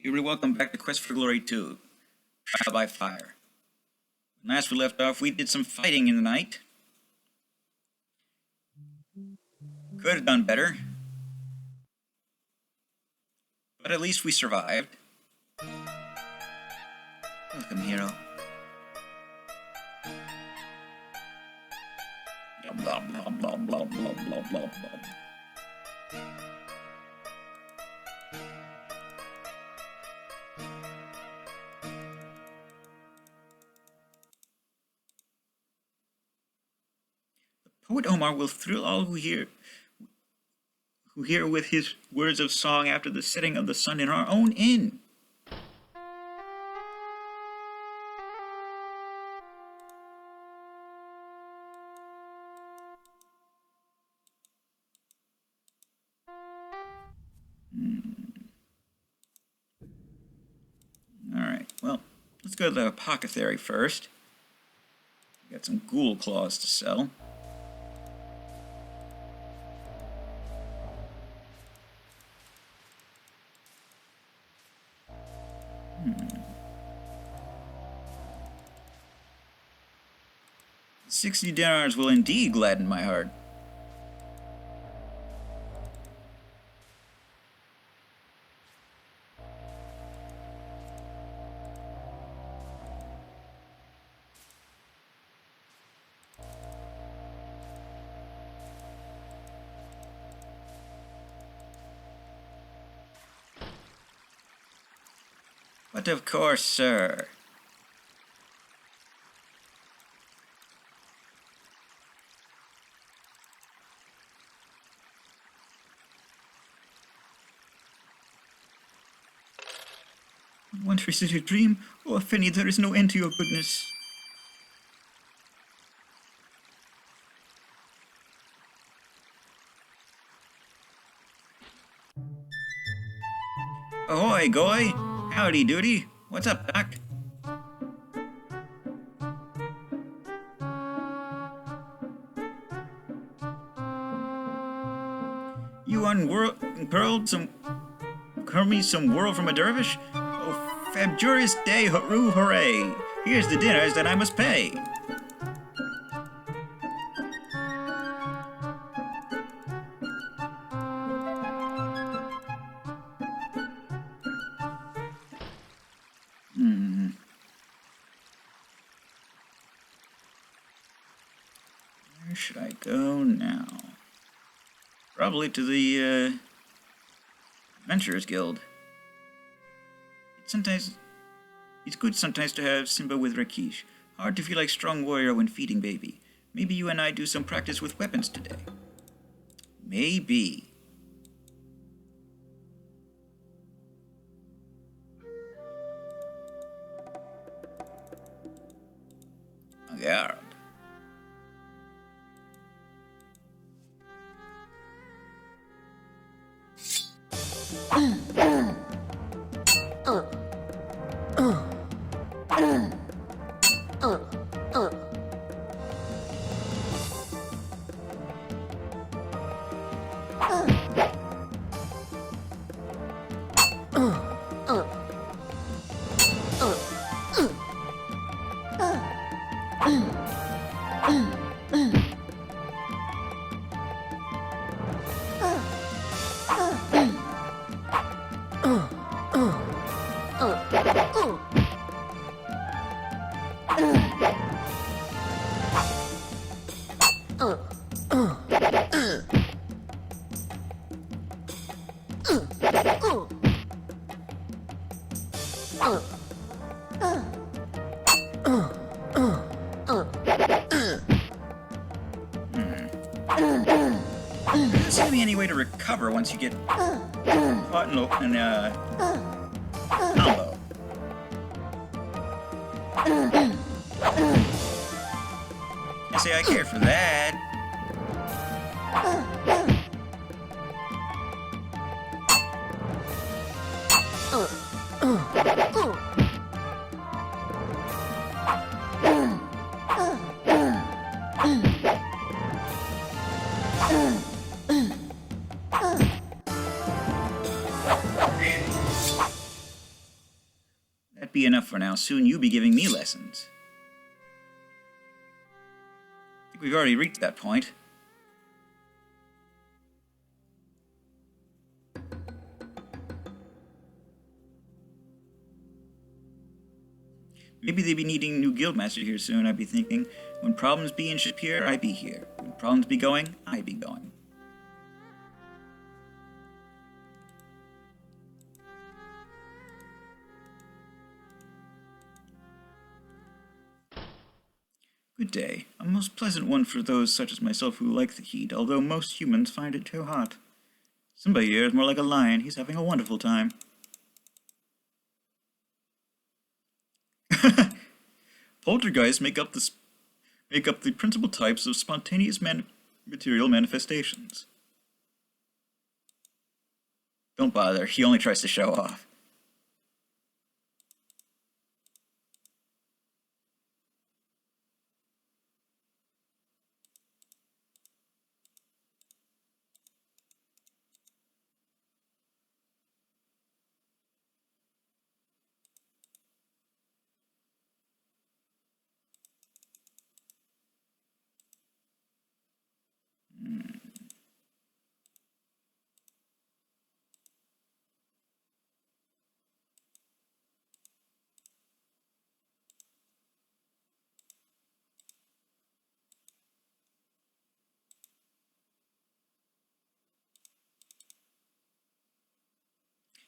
You're welcome back to Quest for Glory 2, Trial by Fire. When last we left off, we did some fighting in the night. Could have done better. But at least we survived. Welcome, hero. Blah, blah, blah, blah, blah, blah, blah, blah. Poet Omar will thrill all who hear with his words of song after the setting of the sun in our own inn. Alright, well, let's go to the apothecary first. We got some ghoul claws to sell. $60 will indeed gladden my heart. But of course, sir. Once is it a dream? Oh, Finny, there is no end to your goodness. Ahoy, Goy! Howdy doody! What's up, Doc? You unpearled some world from a dervish? Oh, fabulous day, hooroo, hooray! Here's the dinners that I must pay. Where should I go now? Probably to the, Adventurers Guild. It's good sometimes to have Simba with Rakesh. Hard to feel like strong warrior when feeding baby. Maybe you and I do some practice with weapons today. Maybe. Yeah. Doesn't seem to be any way to recover once you get caught in a combo. Can't say I care for that. that be enough for now. Soon you'll be giving me lessons. I think we've already reached that point. Maybe they'd be needing new guildmaster here soon, I'd be thinking. When problems be in ship here, I be here. When problems be going, I be going. Good day. A most pleasant one for those such as myself who like the heat, although most humans find it too hot. Somebody here is more like a lion. He's having a wonderful time. Poltergeists make up the principal types of spontaneous material manifestations. Don't bother. He only tries to show off.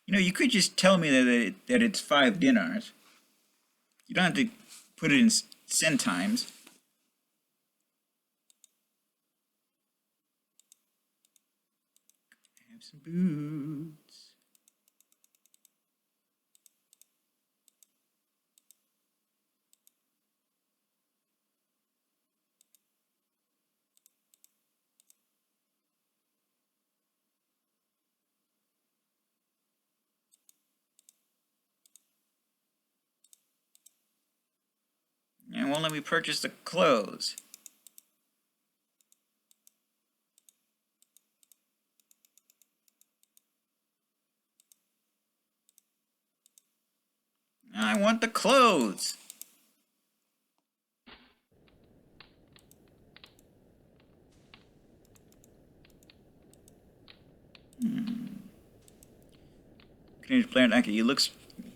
You know, you could just tell me that it's 5 dinars. You don't have to put it in centimes. Have some boots. And won't let me purchase the clothes. I want the clothes. Canadian player Aki, you look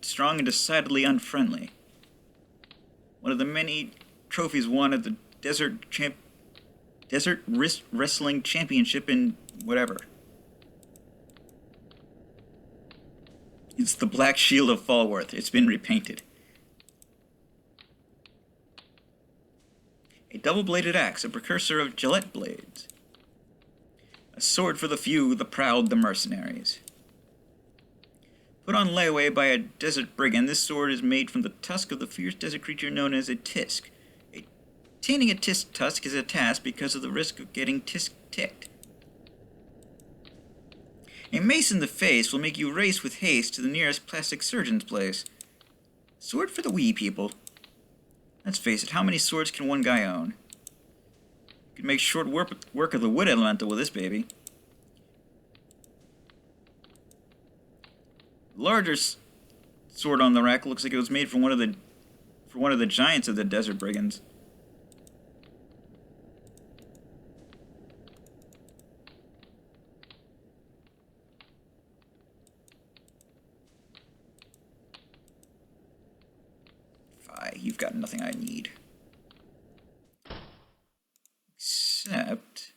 strong and decidedly unfriendly. One of the many trophies won at the Desert Wrestling Championship in whatever. It's the Black Shield of Falworth. It's been repainted. A double-bladed axe, a precursor of Gillette blades. A sword for the few, the proud, the mercenaries. Put on layaway by a desert brigand, this sword is made from the tusk of the fierce desert creature known as a tisk. Obtaining a tisk tusk is a task because of the risk of getting ticked. A mace in the face will make you race with haste to the nearest plastic surgeon's place. Sword for the wee people. Let's face it, how many swords can one guy own? You could make short work of the wood elemental with this baby. Larger sword on the rack looks like it was made for one of the giants of the desert brigands. Fie, you've got nothing I need. Except...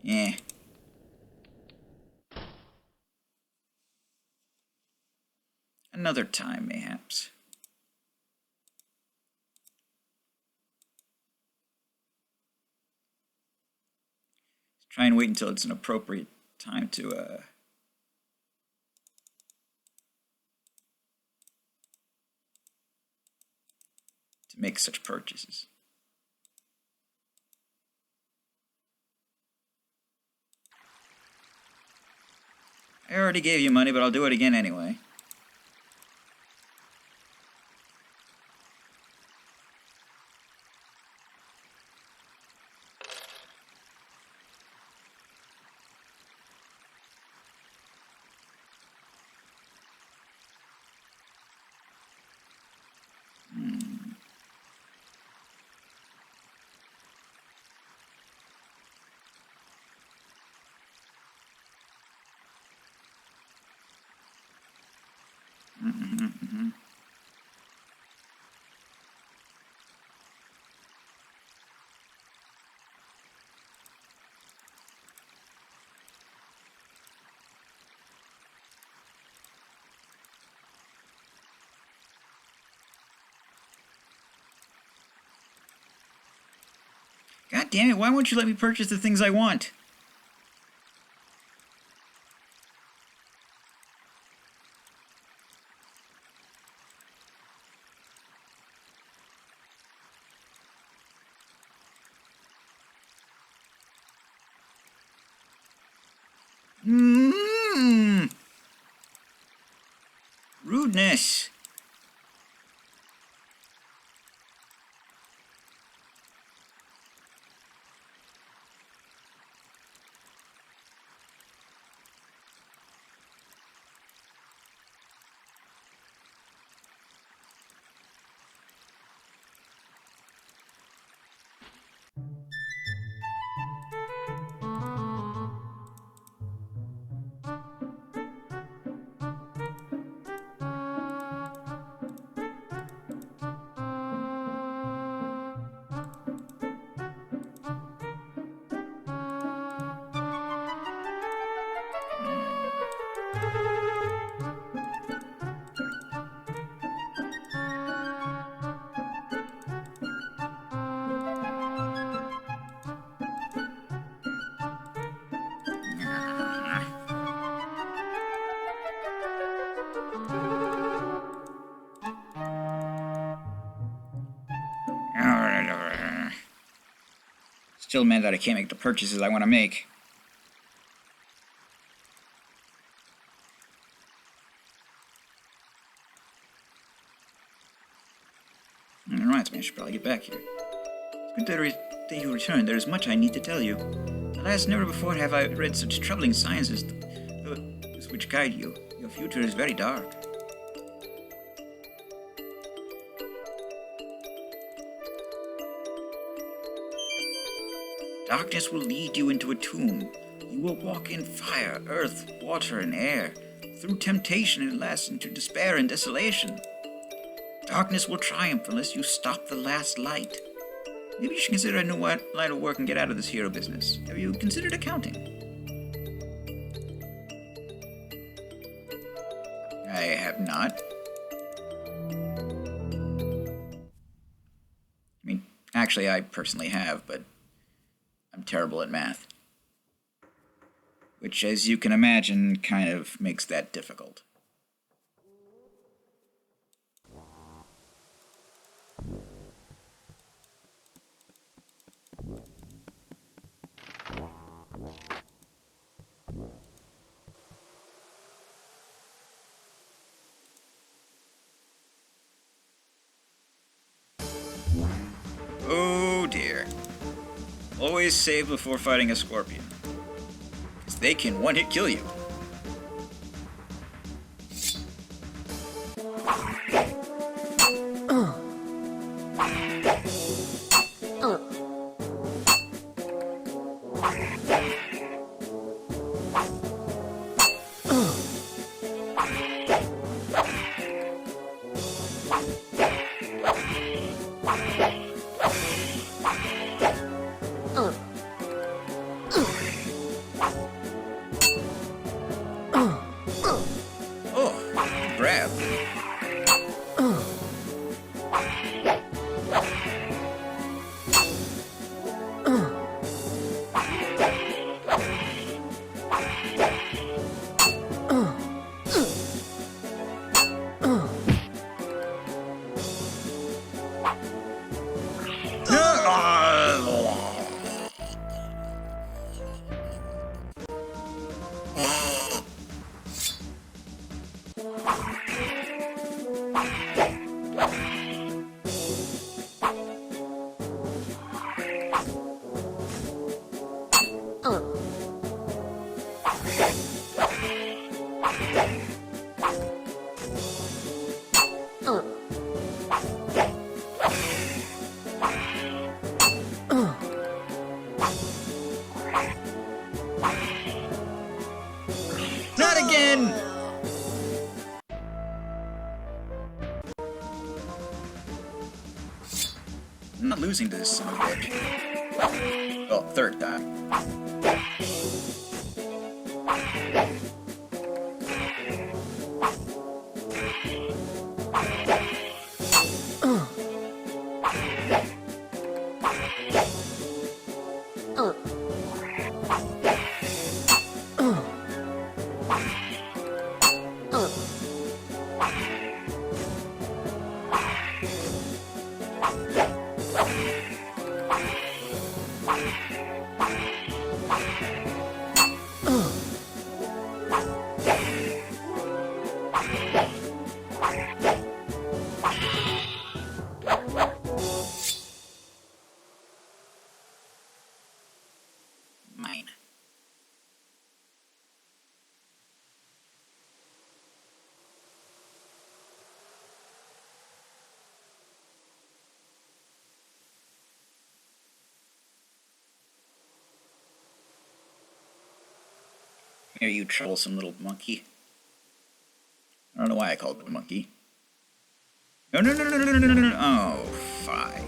Eh. Another time, mayhaps. Try and wait until it's an appropriate time to make such purchases. I already gave you money, but I'll do it again anyway. God damn it, why won't you let me purchase the things I want? Rudeness. Still mad that I can't make the purchases I want to make. It reminds me, I should probably get back here. It's good that you returned. There is much I need to tell you. Alas, never before have I read such troubling signs as those which guide you. Your future is very dark. Darkness will lead you into a tomb. You will walk in fire, earth, water, and air. Through temptation and last into despair and desolation. Darkness will triumph unless you stop the last light. Maybe you should consider a new line of work and get out of this hero business. Have you considered accounting? I have not. I mean, actually, I personally have, but I'm terrible at math. Which, as you can imagine, kind of makes that difficult. Oh dear. Always save before fighting a scorpion. Because they can one-hit kill you. Grab. Not again! not losing to this son of a bitch. Well, third time. Mine. Here, you troublesome little monkey. I don't know why I called it a monkey. No, no, no, no, no, no, no, no, no. Oh, fine.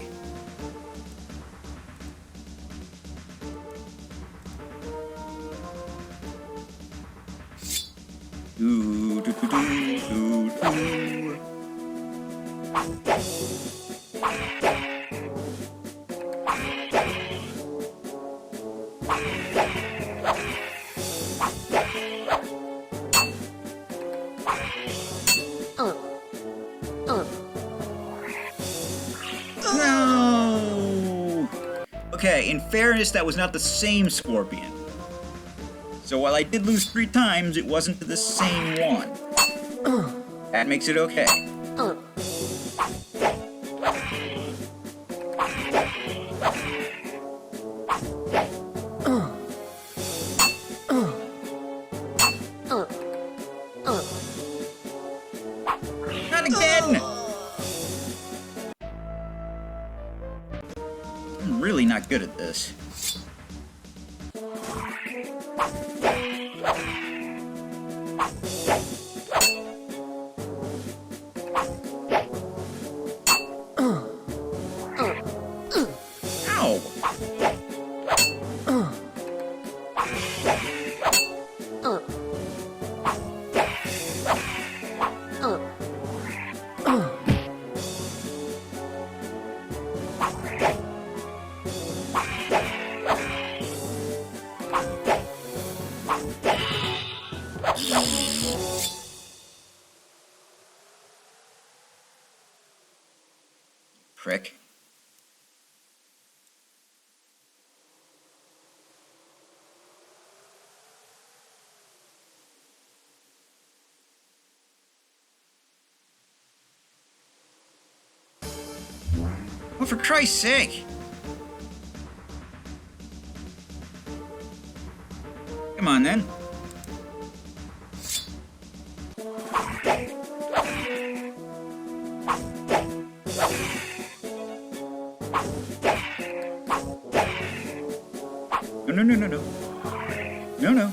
Doo, doo, doo, doo, doo, doo. No! Okay, in fairness, that was not the same scorpion. So while I did lose 3 times, it wasn't to the same one. That makes it okay. Not again! I'm really not good at this. Ow! Prick. Oh, for Christ's sake! Come on, then. No, no, no, no, no. No, no.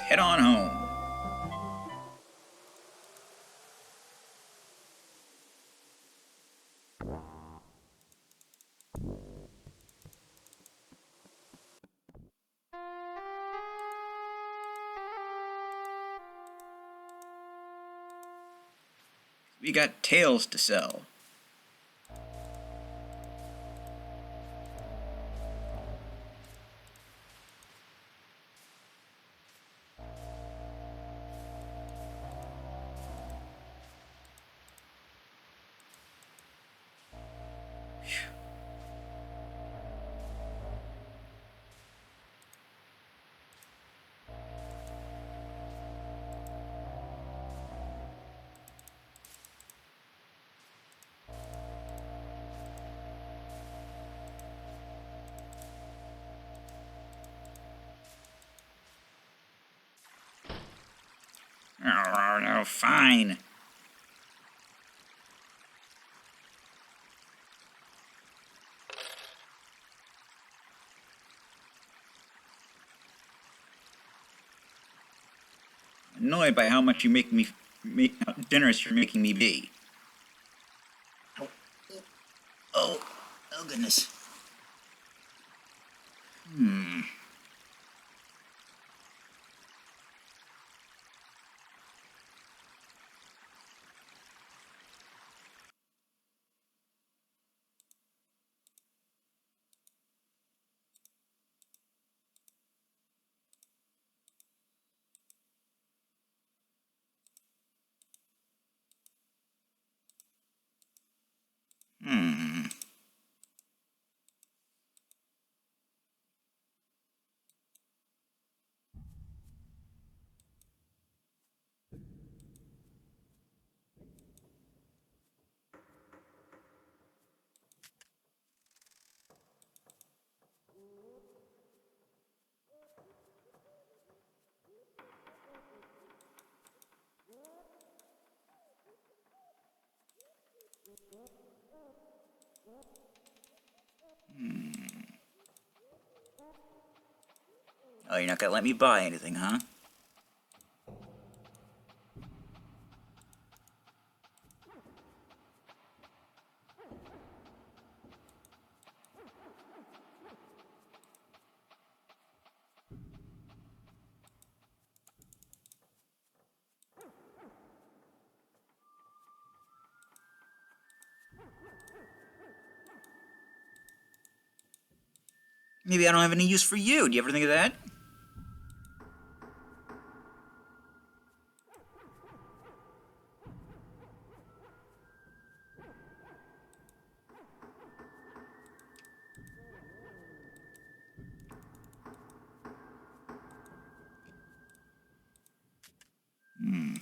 Head on home. We got tails to sell. Oh, fine. Annoyed by how much you how generous you're making me be. Oh, oh, oh goodness. Hmm. Hmm. Oh, you're not gonna let me buy anything, huh? Maybe I don't have any use for you. Do you ever think of that? Hmm.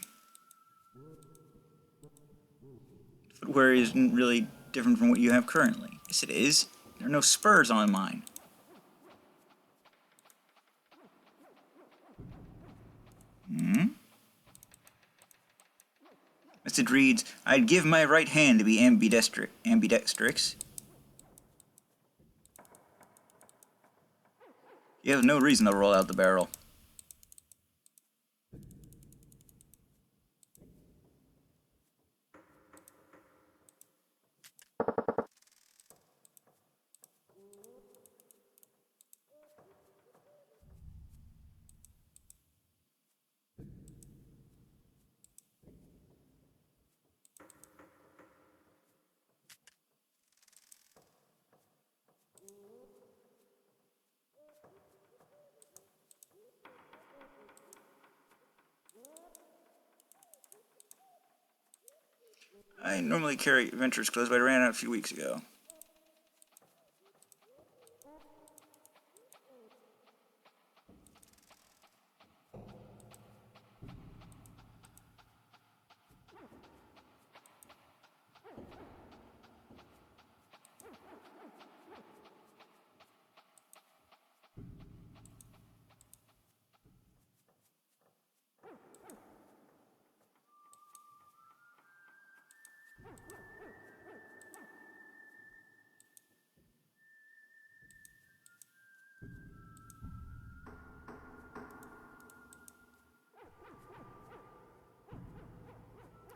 Footwear isn't really different from what you have currently. Yes, it is. There are no spurs on mine. Hmm? Message reads, I'd give my right hand to be ambidextrous. You have no reason to roll out the barrel. I normally carry adventurous clothes, but I ran out a few weeks ago.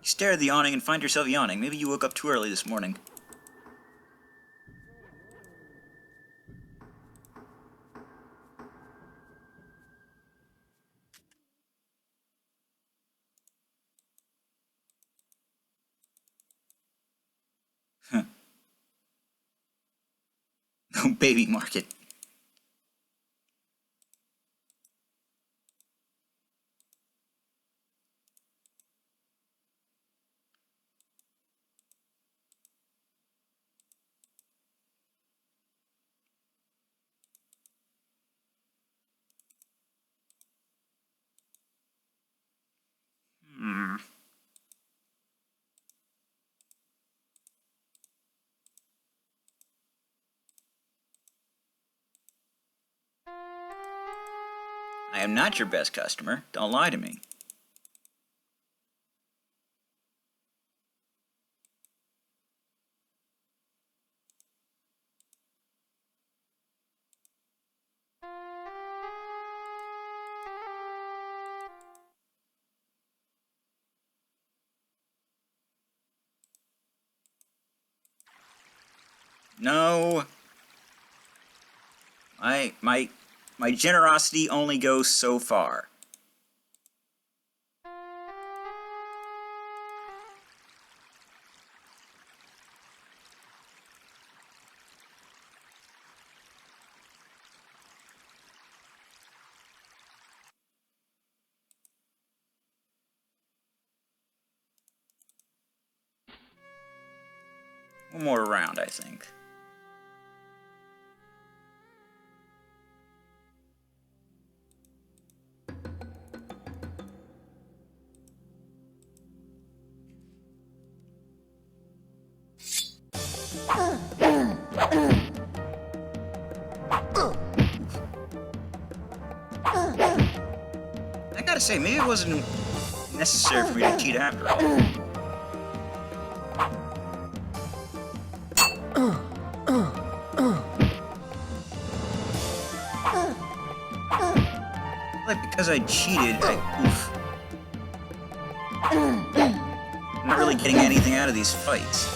You stare at the awning and find yourself yawning. Maybe you woke up too early this morning. No baby market. Hmm. I am not your best customer. Don't lie to me. No. My generosity only goes so far. One more round, I think. I gotta say, maybe it wasn't necessary for me to cheat after all. Like, because I cheated, I'm not really getting anything out of these fights.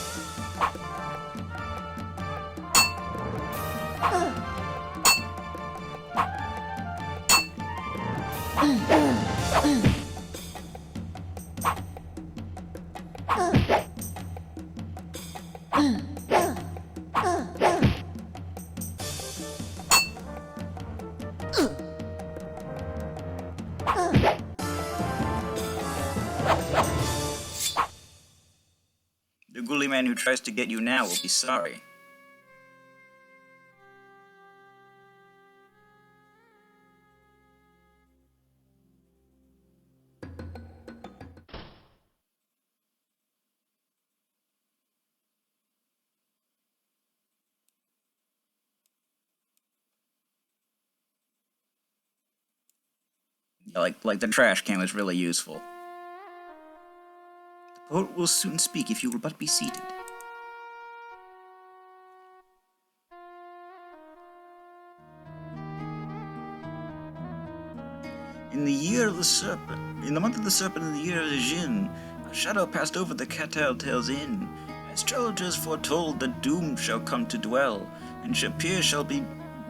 The ghoulie man who tries to get you now will be sorry. Like the trash can was really useful. The poet will soon speak if you will but be seated. In the year of the serpent, in the month of the serpent in the year of the Jinn, a shadow passed over the Cattle's Inn. Astrologers foretold that doom shall come to dwell, and Shapir shall be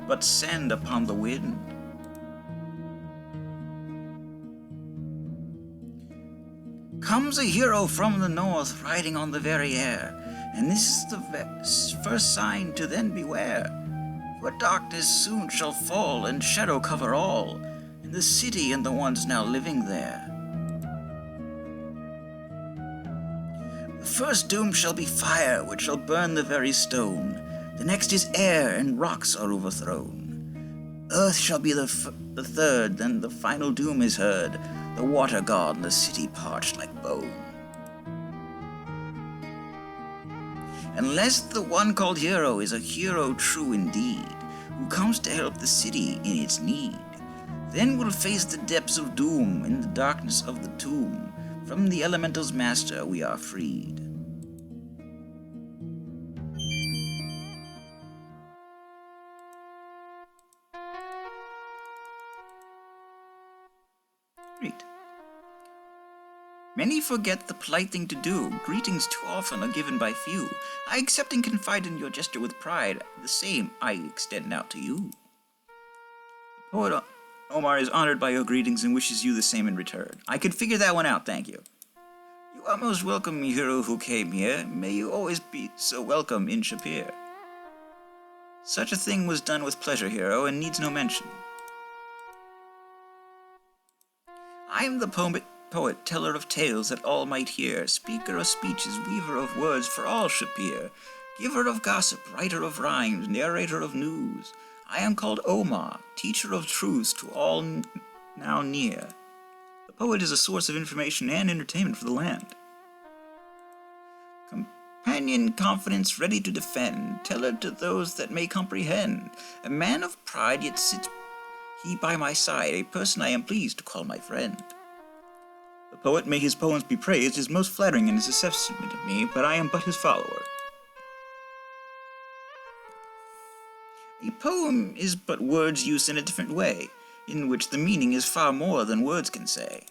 but sand upon the wind. Comes a hero from the north, riding on the very air, and this is the first sign to then beware. For darkness soon shall fall, and shadow cover all, in the city and the ones now living there. The first doom shall be fire, which shall burn the very stone. The next is air, and rocks are overthrown. Earth shall be the third, then the final doom is heard, the water god and the city parched like bone. Unless the one called hero is a hero true indeed, who comes to help the city in its need, then we'll face the depths of doom in the darkness of the tomb. From the elemental's master we are freed. Great. Many forget the polite thing to do. Greetings too often are given by few. I accept and confide in your gesture with pride. The same I extend now to you. The poet Omar is honored by your greetings and wishes you the same in return. I could figure that one out, thank you. You are most welcome, hero who came here. May you always be so welcome in Shapir. Such a thing was done with pleasure, hero, and needs no mention. I am the poet, teller of tales that all might hear, speaker of speeches, weaver of words for all Shapir, giver of gossip, writer of rhymes, narrator of news. I am called Omar, teacher of truths to all now near. The poet is a source of information and entertainment for the land. Companion, confidence, ready to defend, teller to those that may comprehend. A man of pride, yet sits he by my side, a person I am pleased to call my friend. The poet, may his poems be praised, is most flattering in his assessment of me, but I am but his follower. A poem is but words used in a different way, in which the meaning is far more than words can say.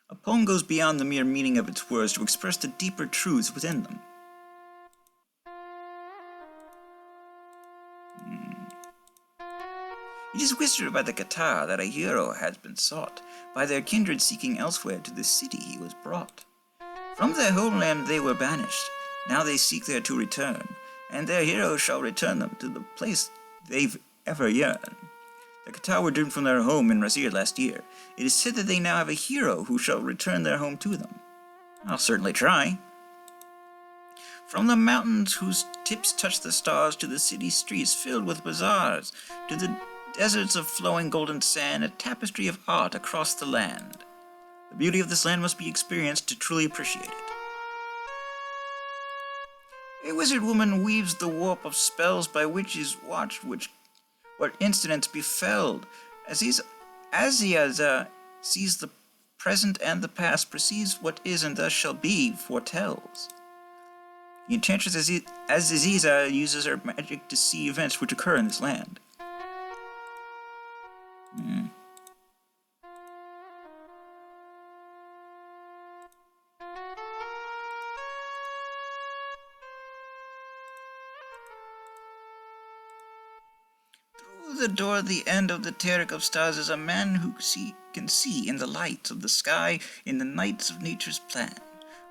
A poem goes beyond the mere meaning of its words to express the deeper truths within them. It is whispered by the Qatar that a hero has been sought, by their kindred seeking elsewhere to this city he was brought. From their homeland they were banished, now they seek there to return, and their hero shall return them to the place they've ever yearned. The Qatar were doomed from their home in Razir last year. It is said that they now have a hero who shall return their home to them. I'll certainly try. From the mountains whose tips touch the stars to the city streets filled with bazaars, to the deserts of flowing golden sand, a tapestry of art across the land. The beauty of this land must be experienced to truly appreciate it. A wizard woman weaves the warp of spells by which is watched what incidents befell. Aziaza sees the present and the past, perceives what is and thus shall be, foretells. The enchantress Aziza uses her magic to see events which occur in this land. Through the door at the end of the Terrace of Stars is a man who can see in the lights of the sky, in the nights of nature's plan.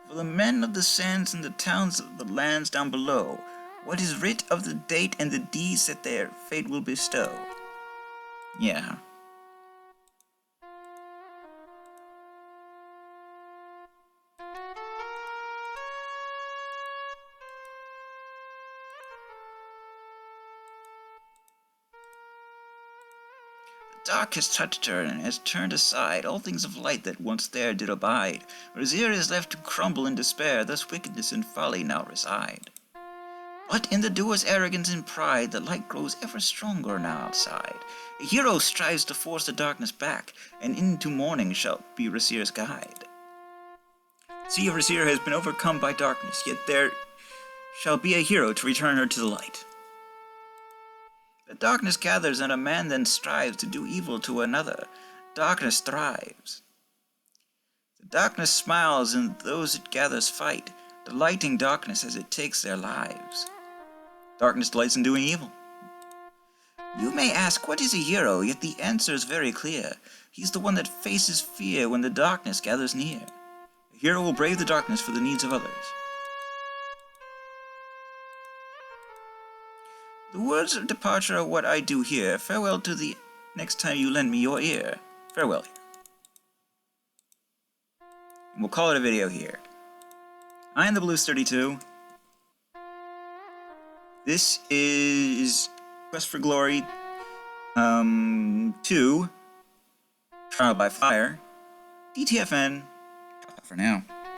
For the men of the sands and the towns of the lands down below, what is writ of the date and the deeds that their fate will bestow. Yeah. The dark has touched her and has turned aside all things of light that once there did abide. Razir is left to crumble in despair, thus wickedness and folly now reside. But in the doer's arrogance and pride, the light grows ever stronger now outside. A hero strives to force the darkness back, and into morning shall be Razir's guide. The sea of Razir has been overcome by darkness, yet there shall be a hero to return her to the light. The darkness gathers, and a man then strives to do evil to another. Darkness thrives. The darkness smiles, and those it gathers fight, delighting darkness as it takes their lives. Darkness delights in doing evil. You may ask, what is a hero? Yet the answer is very clear. He's the one that faces fear when the darkness gathers near. A hero will brave the darkness for the needs of others. The words of departure are what I do here. Farewell to the next time you lend me your ear. Farewell. And we'll call it a video here. I am the Blues32. This is Quest for Glory 2 Trial by Fire. DTFN. For now.